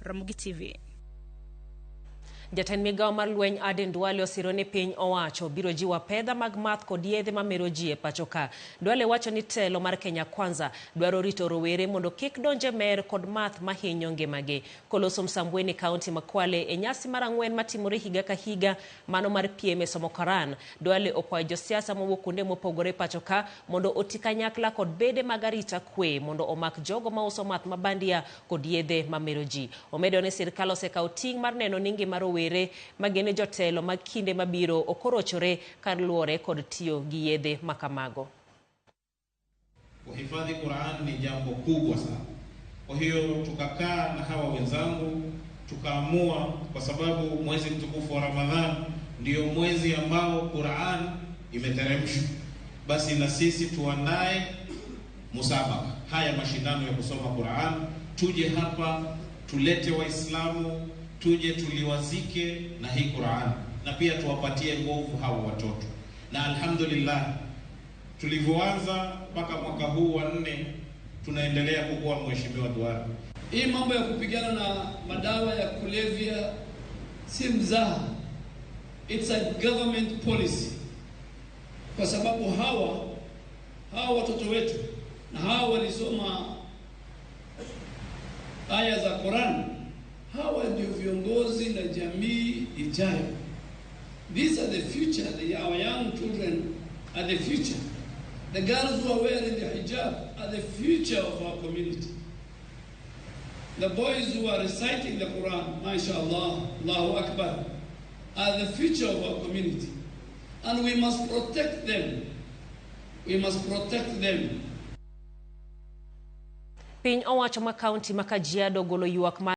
Ramogi TV. Jatend migao mar lweny Aden Duale osiro ni piny owacho biro jiwo apedha mag math kod yedhe mamero ji e pacho ka. Duale wacho ni telo mar Kenya Kwanza dwaro rito rowere mondo kik donje mer kod math mahinyo ngimagi. Koloso Msambweni kaunti ma Kwale e nyasi mar ang'wen matimore higa ka higa mano mar piem e somo Koran. Duale okwayo josiasa mowuok kuonde mopogore pacho ka mondo oti kanyakla kod bede mag arita kwe mondo omak jogo mauso math mabandia kod yedhe mamero ji. Omedo ni sirkal osekawo ting' mar neno ni ngima rowere magene jotelo mag kinde mabiro okorochore kar luore kod tiyo gi yedhe makamago. Kuhifadhi Qur'an ni jambo kubwa sana. Kwa hiyo tukakaa na hawa wenzangu tukaamua, kwa sababu mwezi mtukufu wa Ramadhan ndio mwezi ambao Qur'an imeteremshwa, basi na sisi tuandae musabaka, haya mashindano ya kusoma Qur'an, tuje hapa tulete Waislamu, tuje tuliwazike na hii Qur'an na pia tuwapatie nguvu hawa watoto. Na alhamdulillah tulivyoanza mpaka mwaka huu wa 4 tunaendelea kukua, mheshimiwa Duale. Hii mambo ya kupigana na madawa ya kulevya si mzaha. It's a government policy. Kwa sababu hawa watoto wetu na hawa walisoma aya za Qur'an, hawa ndio viongozi na jamii ijayo. These are the future. Our young children are the future. The girls who are wearing the hijab are the future of our community. The boys who are reciting the Quran, mashallah, Allahu Akbar, are the future of our community. And we must protect them. We must protect them. Piny owacho ma kaunti ma Kajiado golo ywak